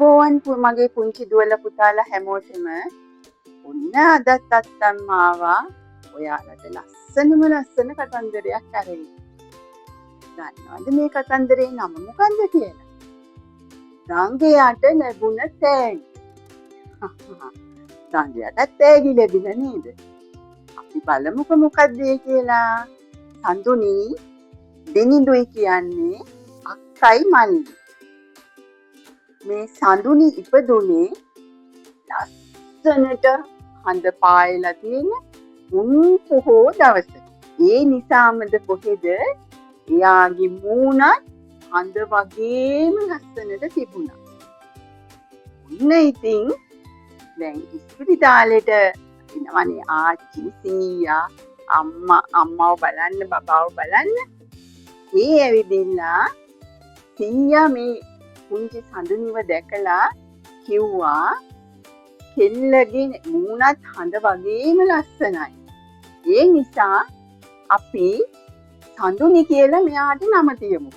අයිබෝවන් මගේ පුංචි දුවල පුතාලා හැමෝටම ඔන්න අදත් අත්තම්මා ආවා ඔයාලට ලස්සන කතන්දරයක් අරගෙන. දන්නවද මේ කතන්දරේ නම මොකක්ද කියලා? දංගයාට ලැබුණ තෑගි. දංගයාට තෑගි ලැබිලා නේද? අපි බලමුකෝ මොකක්ද කියලා. සඳුනි දෙනිඳුයි කියන්නේ අක්කයි මල්ලි. මේ සඳුනි ඉපදුනේ ලස්සනට හඳ පායලා තියෙන උන් පොහෝ දවසක. ඒ නිසාමද කොහෙද එයාගේ මූණත් හඳ වගේම ලස්සනට තිබුණා. ඔන්න ඉතින් දැන් ඉස්පිරිතාලෙට එනවනේ ආච්චි සීයා අම්මව බලන්න බබාව බලන්න. ඒ ඇවිදිලා සීයා මේ පුංචි සඳුනිව දැකලා කිව්වා කෙල්ලගේ මූණත් හඳ වගේම ලස්සනයි. ඒ නිසා අපි සඳුනි කියලා මෙයාට නම තියමු.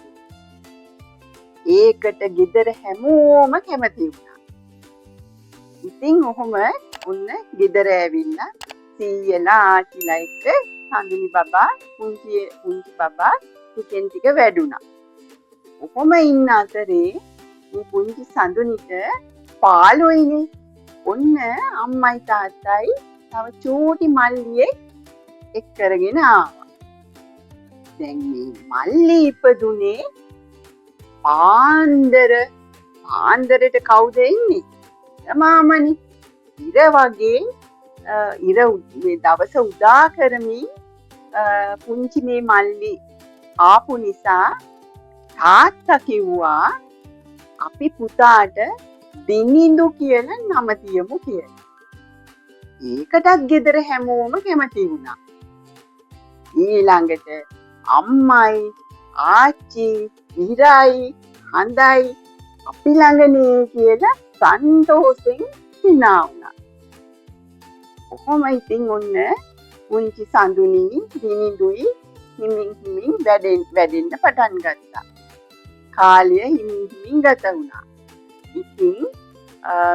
ඒකට ගෙදර හැමෝම කැමති වුණා. ඉතින් ඔහොම ඔන්න ගෙදර ඇවිල්ලා සීයලා ආච්චිලා එක්ක සඳුනි බබා පුංචි බබා ටිකෙන් ටික වැඩුණා. ඔහොම ඉන්න අතරේ මේ පුංචි සඳුනිට පාළුයිනේ. ඔන්න අම්මයි තාත්තයි තව චූටි මල්ලියෙක් එක් කරගෙන ආවා. දැන් මේ මල්ලි ඉපදුනේ පාන්දරට කවුද එන්නේ? මාමනි. ඉර වගේ මේ දවස උදා කරමින් පුංචි මේ මල්ලි ආපු නිසා තාත්තා කිව්වා අපි පුතාට දිනිඳු කියලා නම තියමු කියලා. ඒකටත් ගෙදර හැමෝම කැමති වුණා. ඊළඟට අම්මයි ආච්චි ඉරයි හඳයි අපි ළඟනේ කියලා සන්තෝෂෙන් hina වුණා. කොහොම ඉතින් ඔන්න පුංචි සඳුනි දිනිඳුයි හිමින් වැඩෙන්න පටන් ගත්තා. කාලය හිමින් ගත වුණා. ඉතින්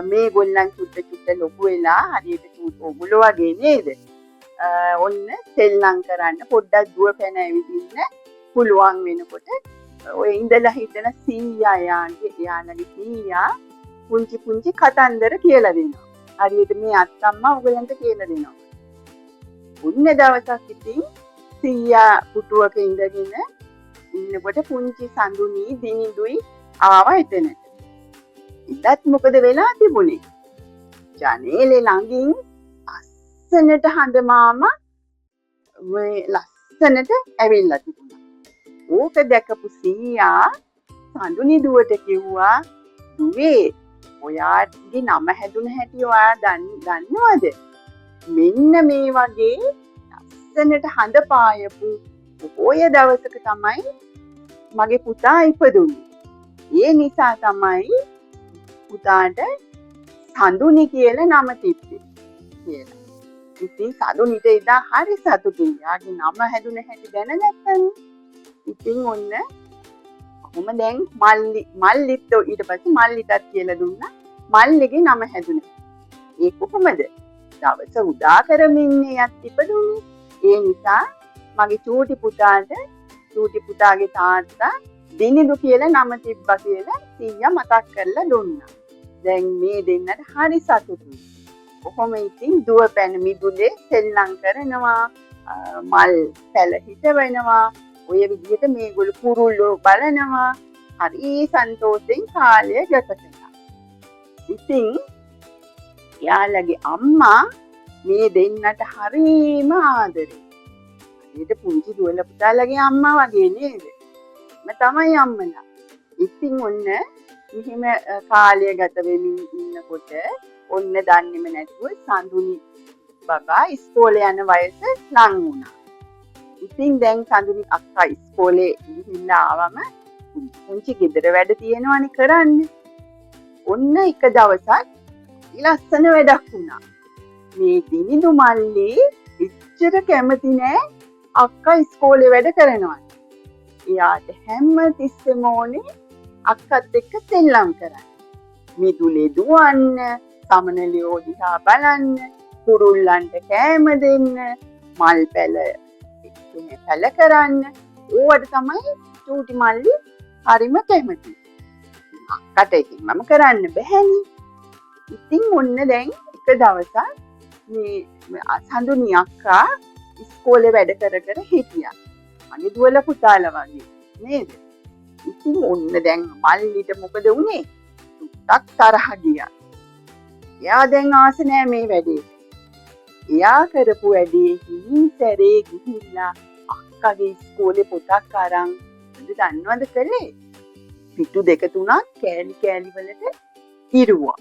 මේ ගොල්ලන් චුට්ට ලොකු වෙලා හරියට ඕගොල්ලෝ වගේ නේද? ඔන්න සෙල්ලම් කරන්න පොඩ්ඩක් දුව පැන ඇවිදින්න පුළුවන් වෙනකොට ඔය ඉඳලා හිටන සීයා යාළගේ සීයා පුංචි කතන්දර කියලා දෙනවා. හරියට මේ අත්තම්මා ඔයගලන්ට කියලා දෙනවා. උන්න දවසක් ඉතින් සීයා පුටුවක ඉඳගෙන ඉන්නකොට පුංචි සඳුනි දිනිඳුයි ආවා එතනට. ඉතත් මොකද වෙලා තිබුණේ? ජනේලේ ළඟින් ලස්සනට හඳ මාමා ලස්සනට ඇවිල්ලා තිබුණා. ඕක දැකපු සීයා සඳුනි දුවට කිව්වා දුවේ ඔයාගේ නම හැදුන හැටි ඔයා දන්නවද? මෙන්න මේ වගේ ලස්සනට හඳ පායපු ඔය දවසක තමයි මගේ පුතා ඉපදුනේ. ඒ නිසා තමයි පුතාට සඳුනි කියලා නම තිබ්බේ කියලා. ඉතින් සඳුනිට එදා හරි සතුටුයි. යාගේ නම හැදුන හැටි දැනගත්තනේ. ඉතින් ඔන්න කොහොම දැන් මල්ලිත් ඊට පස්සේ මල්ලිටත් කියලා දුන්නා. මල්ලිගේ නම හැදුනා. ඒ කොහොමද? දවස උදා කරමින් යත් ඉපදුනේ. ඒ නිසා මගේ චූටි පුතාගේ තාත්තා දිනිඳු කියලා නම තිබ්බා කියලා සීයා මතක් කරලා දුන්නා. දැන් මේ දෙන්නට හරි සතුටුයි. කොහොම ඉතින් දුව පැන මිදුලේ සෙල්ලම් කරනවා, මල් පැල හිටවනවා, ඔය විදිහට මේගොල්ලෝ කුරුල්ලෝ බලනවා. හරි සන්තෝෂෙන් කාලය ගත කරනවා. ඉතින් යාළගේ අම්මා මේ දෙන්නට හරිම ආදරේ. ඊට පුංචි දුවල පුතාලගේ අම්මා වගේ නේද? තමයි අම්මලා. ඉතින් ඔන්න මෙහෙම කාලය ගත වෙමින් ඉන්නකොට ඔන්න දන්නේම නැතුව සඳුනි බබා ඉස්කෝලේ යන වයස ලං වුණා. ඉතින් දැන් සඳුනි අක්කා ඉස්කෝලේ ගිහිල්ලා ආවම පුංචි ගෙදර වැඩ තියෙනවනේ කරන්න. ඔන්න එක දවසක් ලස්සන වැඩක් වුණා. මේ දිනිඳු මල්ලි ඉච්චර කැමති නෑ අක්කා ඉස්කෝලේ වැඩ කරනවා. එයාට හැම තිස්සෙම ඕනේ අක්කත් එක්ක සෙල්ලම් කරන්න. මිදුලේ දුවන්න, සමනලියෝ දිහා බලන්න, කුරුල්ලන්ට කෑම දෙන්න, මල් පැල පැල කරන්න. ඕවට තමයි චූටි මල්ලි හරිම කැමති. අක්කට ඉතින් මම කරන්න බැහැනි. ඉතින් ඔන්න දැන් එක දවසක් මේ සඳුනි අක්කා ඉස්කෝලේ වැඩ කර කර හිටියා. මගේ දුවල පුතාලා වගේ නේද? ඉතින් ඔන්න දැන් මල්ලිට මොකද වුනේ? ටක් තරහ ගියා. එයා දැන් ආස නෑ මේ වැඩේ. එයා කරපු වැඩේ හිමින් සැරේ ගිහිල්ලා අක්කගේ ඉස්කෝලේ පොතක් අරන් දන්නවද කළේ? පිටු 2-3ක් කෑලි කෑලි වලට ඉරුවා.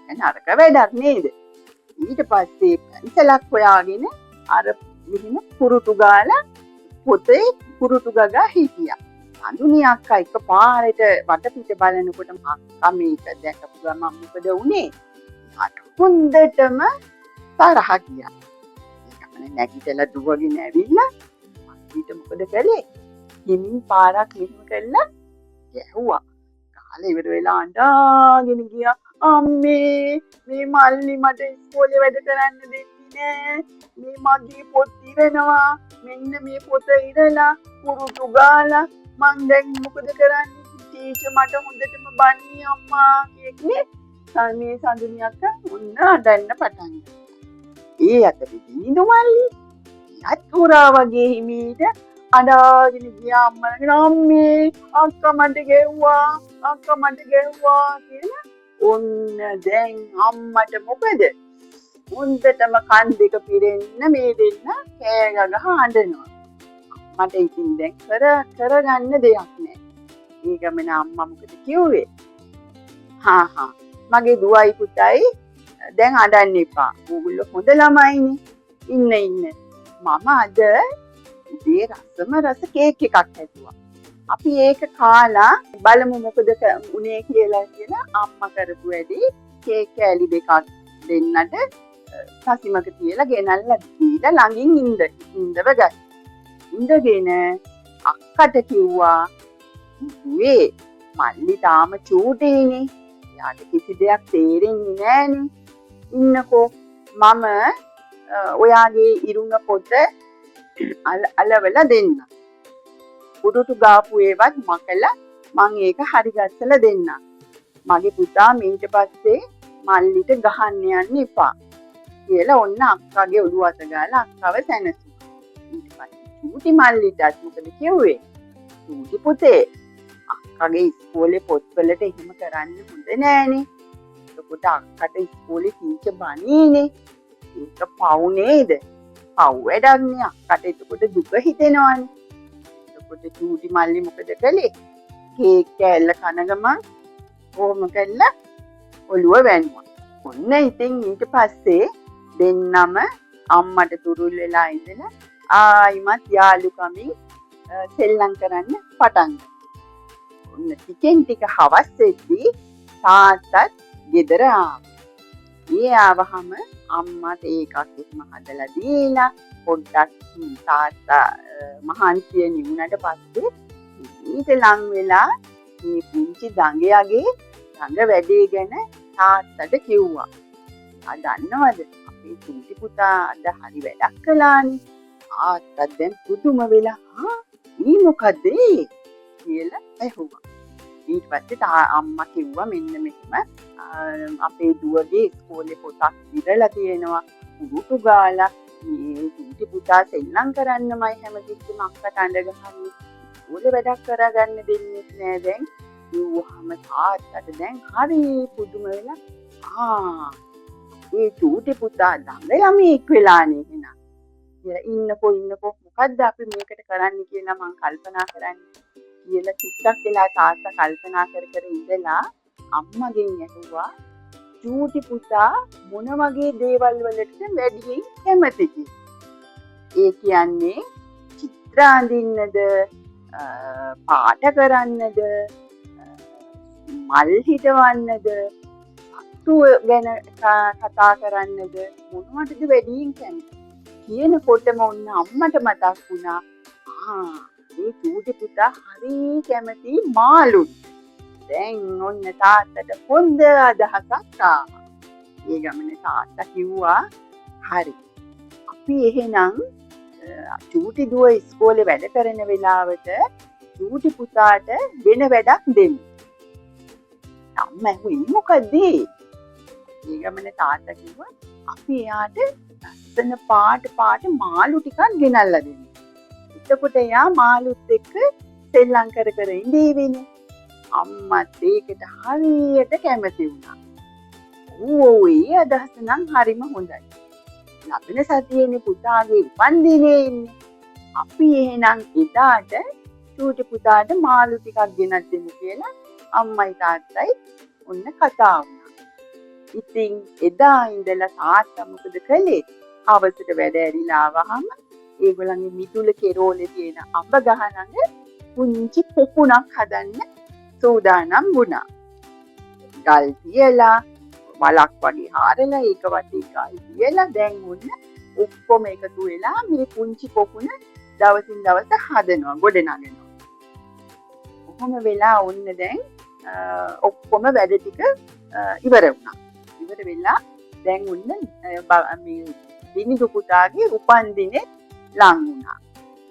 දැන් අරක වැඩක් නේද? ඊට පස්සේ පැන්සලක් හොයාගෙන අර මෙහෙම කුරුටු ගාලා පොතේ කුරුටු ගගා හිටියා. සඳුනි අක්කා එකපාරට වටපිට බලනකොට අක්කා මේක දැකපු ගමන් මොකද වුනේ? හොඳටම තරහ ගියා. ඒකම නැගිටලා දුවගෙන ඇවිල්ලා ඊට මොකද කළේ? හිමින් පාරක් මෙහෙම කළා ගැහුවා. කාලේ ඉවර වෙලා අඬාගෙන ගියා. අම්මේ මේ මල්ලි මට ඉස්කෝලේ වැඩ කරන්න දෙන්නේ නෑ. මේ මගේ පොත් ඉරනවා. මෙන්න මේ පොත ඉරලා කුරුටු ගාලා මං දැන් මොකද කරන්නේ? ටීචර් මට හොඳටම බන්නේ අම්මා කියන්නේ. මේ සඳුනි අක්කා ඔන්න අඬන්න පටන් ගත්තා. ඒ අතරේ මල්ලි යත් පුරා වගේ හිමීට අඬාගෙන ගියා අම්මලගෙන අම්මේ අක්කා මට ගැහුවා කියලා. ඔන්න දැන් අම්මට මොකද? හොඳටම කන් දෙක පිරෙන්න මේ දෙන්න කෑ ගගහ අඬනවා. මට ඉතින් දැන් කරගන්න දෙයක් නෑ. ඒ ගමන අම්මා මොකද කිව්වේ? මගේ දුවයි පුතයි දැන් අඬන්න එපා. ඕගොල්ලෝ හොඳ ළමයිනේ. ඉන්න. මම අද උදේ රස කේක් එකක් හැදුවා. අපි ඒක කාලා බලමු මොකද උනේ කියලා අම්මා කරපු වැඩි කේක් කෑලි දෙකක් දෙන්නට සසිමක තියලා ගෙනල්ලා දීලා ළඟින් ඉඳව ගත්තා. ඉඳගෙන අක්කට කිව්වා "මේ මල්ලි තාම චූටිනේ. එයාට කිසි දෙයක් තේරෙන්නේ නෑනේ. ඉන්නකෝ මම ඔයාගේ ඉරුණ පොත අලවලා දෙන්න. කුරුටු ගාපු ඒවත් මකලා මං ඒක හරි ගස්සලා දෙන්න. මගේ පුතා ඊට පස්සේ මල්ලිට ගහන්න යන්න එපා." කියලා ඔන්න අක්කාගේ ඔළුව අත ගාලා අක්කව සැනසුවා. ඊට පස්සේ චූටි මල්ලිටත් මොකද කිව්වේ? "චූටි පුතේ අක්කගේ ඉස්කෝලේ පොත්වලට එහෙම කරන්න හොඳ නෑනේ. එතකොට අක්කට ඉස්කෝලේ ටීචර් බනීනේ. ඒක පව් නේද? පව් වැඩක්නේ. අක්කට එතකොට දුක හිතෙනවානේ." එතකොට චූටි මල්ලි මොකද කළේ? කේක් කෑල්ල කන ගමන් කොහොම කළා ඔළුව වැන්නුවා. ඔන්න ඉතින් ඊට පස්සේ දෙන්නම අම්මට තුරුල් වෙලා ඉඳලා ආයිමත් යාළුකමින් සෙල්ලම් කරන්න පටන් ගත්තා. ඔන්න ටිකෙන් ටික හවස් වෙද්දී තාත්තත් ගෙදර ආවා. ඒ ආවහම අම්මට ඒකක් එහෙම හදලා දීලා පොඩ්ඩක් තාත්තා මහන්සිය නිවුණට පස්සේ ඊට ලං වෙලා මේ පුංචි දඟයාගේ දඟ වැඩේ ගැන තාත්තට කිව්වා. දන්නවද අපේ චූටි පුතා අද හරි වැඩක් කළානේ. තාත්තා දැන් පුදුම වෙලා "මේ මොකද කියලා ඇහුවා. ඊට පස්සේ අම්මා කිව්වා මෙන්න මෙහෙම අපේ දුවගේ ඉස්කෝලේ පොතක් ඉරලා තියෙනවා. කුරුටු ගාලා මේ චූටි පුතා සෙල්ලම් කරන්නමයි හැමතිස්සෙම අක්කට අඬ ගහන්නේ. ඉස්කෝලේ වැඩක් කරගන්න දෙන්නේ නෑ දැන්." කිව්වහම තාත්තට දැන් හරි පුදුම වෙලා ඒ චූටි පුතා ළඟ ළමෙක් වෙලානේ එහෙනම්. ඉන්නකෝ මොකද්ද අපි මේකට කරන්න කියලා මං කල්පනා කරන්නේ කියලා චුට්ටක් වෙලා තාත්තා කල්පනා කර ඉඳලා අම්මගෙන් ඇහුවා චූටි පුතා මොන වගේ දේවල් වලට වැඩියෙන් කැමතිද? ඒ කියන්නේ චිත්‍ර අඳින්නද, පාට කරන්නද, මල් හිටවන්නද, සතු ගැන කතා කරන්නද, මොනවටද වැඩියෙන් කැමති? කියනකොටම ඔන්න අම්මට මතක් වුණා ඒ චූටි පුතා හරි කැමති මාළුන්. දැන් ඔන්න තාත්තට හොඳ අදහසක් ආවා. ඒ ගමනේ තාත්තා කිව්වා හරි. අපි එහෙනම් චූටි දුව ඉස්කෝලේ වැඩ කරන වෙලාවට චූටි පුතාට වෙන වැඩක් දෙමු. අම්මා ඇහුවේ මොකද? ඒ ගමනේ තාත්තා කිව්වා අපි එයාට ලස්සන පාට මාළු ටිකක් ගෙනල්ලා දෙමු. එතකොට එයා මාළුත් එක්ක සෙල්ලම් කර ඉඳීවිනේ. අම්මත් ඒකට හරියට කැමති වුණා. ඒ අදහස නම් හරිම හොඳයි. ලබන සතියේනේ පුතාගේ උපන්දිනේ ඉන්නේ. අපි එහෙනම් එදාට චූටි පුතාට මාළු ටිකක් ගෙනත් දෙමු කියලා අම්මයි තාත්තයි ඔන්න කතා වුණා. ඉතින් එදා ඉඳලා තාත්තා මොකද කළේ? හවසට වැඩ ඇරිලා ආවහම ඒගොල්ලන්ගේ මිදුල කෙරෝලේ තියෙන අඹ ගහ ළඟ පුංචි පොකුණක් හදන්න සූදානම් වුණා. ගල් තියලා වලක් වගේ හාරලා ඒක වටේ ගල් තියලා දැන් උන්න ඔක්කොම එකතු වෙලා මේ පුංචි පොකුණ දවසින් දවස හදනවා, ගොඩනගනවා. කොහොම වෙලා ඔන්න දැන් ඔක්කොම වැඩ ටික ඉවර වුණා. ඉවර වෙලා දැන් උන්න මේ දිනිදු පුතාගේ උපන්දිනේ ලං වුණා.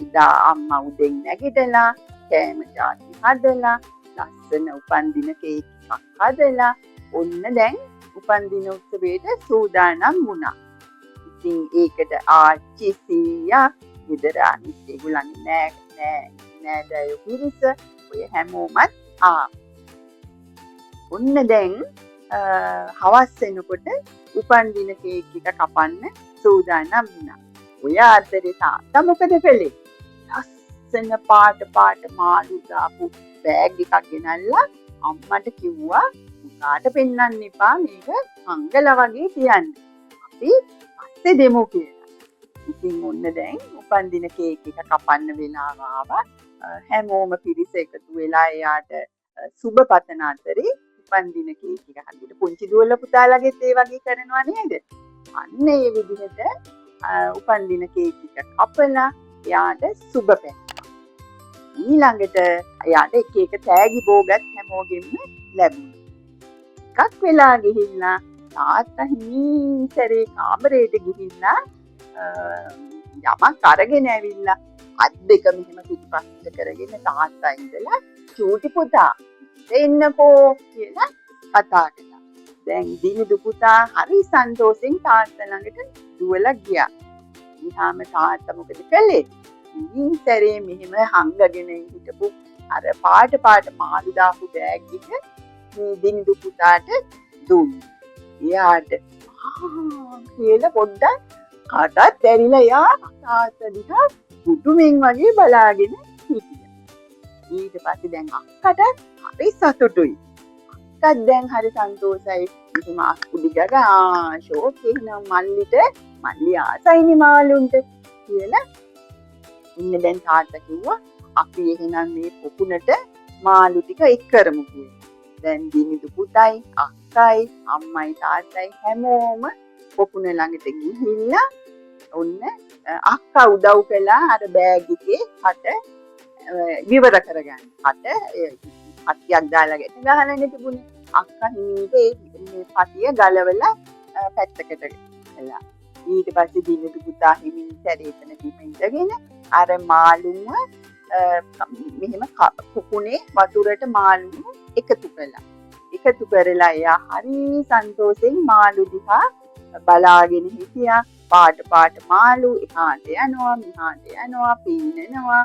ඉදා අම්මා උදෙන් නැගිටලා කෑම ජාති හදලා ලස්සන උපන්දින කේක් එකක් හදලා ඔන්න දැන් උපන්දින උත්සවයට සූදානම් වුණා. ඉතින් ඒකට ආච්චි සීයා ගෙදර අනිත් ඒගොල්ලන්ගේ නෑදෑයෝ පිරිස ඔය හැමෝමත් ඔන්න දැන් හවස් වෙනකොට උපන්දින කේක් එක කපන්න සූදානම් වුණා. ඔය අතරේ තාත්තා මොකද කළේ? ලස්සන පාට මාළු දාපු බෑග් එකක් ගෙනල්ලා අම්මට කිව්වා පුතාට පෙන්නන්න එපා, මේක හංගලා වගේ තියන්න. අපි පස්සේ දෙමු කියලා. ඉතින් ඔන්න දැන් උපන්දින කේක් එක කපන්න වෙලාව ආවා. හැමෝම පිරිස එකතු වෙලා එයාට සුබ පතන අතරේ උපන්දින කේක් එක හදින්න පුංචි දුවල පුතාලගෙත් ඒ වගේ කරනවා නේද? අන්න ඒ විදිහට උපන්දින කේක් එක කපලා එයාට සුබ පැතුවා. ඊළඟට එයාට එක තෑගි බෝගත් හැමෝගෙම ලැබුණා. එකක් වෙලා ගිහිල්ලා තාත්තා හිමීතරේ කාමරේට ගිහිල්ලා යමක් අරගෙන ඇවිල්ලා අත් දෙක මෙහෙම පිටිපස්සට කරගෙන තාත්තා ඉඳලා චූටි පුතා එන්නකෝ කියලා කතා කළා. දැන් දිනිදු පුතා හරි සන්තෝෂෙන් තාත්තා ළඟට දුවලා ගියා. ගියාම තාත්තා මොකද කළේ? ඉතින්තරේ මෙහෙම හංගගෙන හිටපු අර පාට මාළු දාපු බෑග් එක මේ දිනිදු පුතාට දුන්නා. එයාට කියලා පොඩ්ඩක් කටත් ඇරිලා යා තාත්තා දිහා පුදුමෙන් වගේ බලාගෙන හිටියා. ඊට පස්සේ දැන් අක්කට හරි සතුටුයි. අක්කත් දැන් හරි සන්තෝෂයි. ඉතින් අක්කුඩි ගගා ෂෝක් එහෙනම් මල්ලි ආසයිනේ මාළුන්ට කියලා ඉන්න දැන් තාත්තා කිව්වා අපි එහෙනම් මේ පොකුණට මාළු ටික එක් කරමු කියලා. දැන් දිනිදු පුතයි අක්කයි අම්මයි තාත්තයි හැමෝම පොකුණ ළඟට ගිහිල්ලා ඔන්න අක්කා උදව් කළා අර බෑග් එකේ කට විවර කරගන්න. කට පටියක් දාලා ගැට ගහලානේ තිබුණේ. අක්කා හිමීට මේ පටිය ගලවලා පැත්තකට කළා. ඊට පස්සේ දිනිදු පුතා හිමින් සැරේතන ඉඳගෙන අර මාළුව මෙහෙම පොකුණේ වතුරට මාළුව එකතු කළා. එකතු කරලා එයා හරි සන්තෝෂෙන් මාළු දිහා බලාගෙන හිටියා. පාට මාළු එහාට යනවා මෙහාට යනවා පීනනවා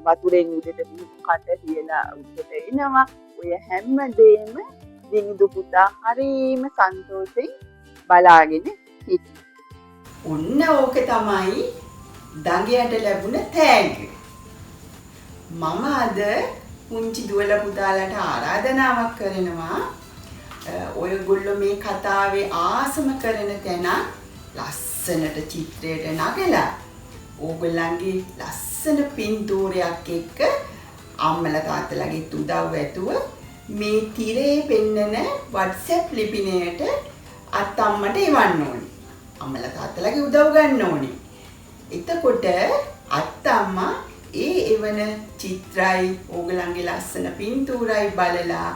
වතුරෙන් උඩට කට තියලා උඩට එනවා. ඔය හැම දෙයක්ම දිනිදු පුතා හරිම සන්තෝෂෙන් බලාගෙන හිටියා. ඔන්න ඕක තමයි දඟයට ලැබුණ තෑග්ග. මම අද පුංචි දුවල පුතාලට ආරාධනාවක් කරනවා. ඔයගොල්ලෝ මේ කතාවේ ආසම කරන තැන ලස්සනට චිත්‍රයට නගලා ඕගොල්ලන්ගේ ලස්සන පින්තූරයක් එක්ක අම්මලා තාත්තලාගේ උදව් ඇතුව මේ තිරේ පෙන්නන WhatsApp ලිපිනයට අත්තම්මට එවන්න ඕනේ. අම්මලා තාත්තලාගේ උදව් ගන්න ඕනේ. එතකොට අත්තම්මා ඒ කියවන චිත්‍රයි ඕගලන්ගේ ලස්සන පින්තූරයි බලලා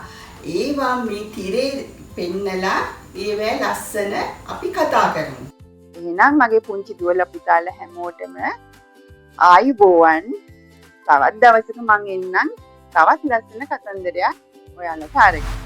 ඒවා මේ තිරේ පෙන්නලා ඒවැ ලස්සන අපි කතා කරමු. එහෙනම් මගේ පුංචි දුවලා පුතාලා හැමෝටම ආයුබෝවන්. තවත් දවසක මං එන්නම් තවත් ලස්සන කතන්දරයක් ඔයාලට අරගෙන.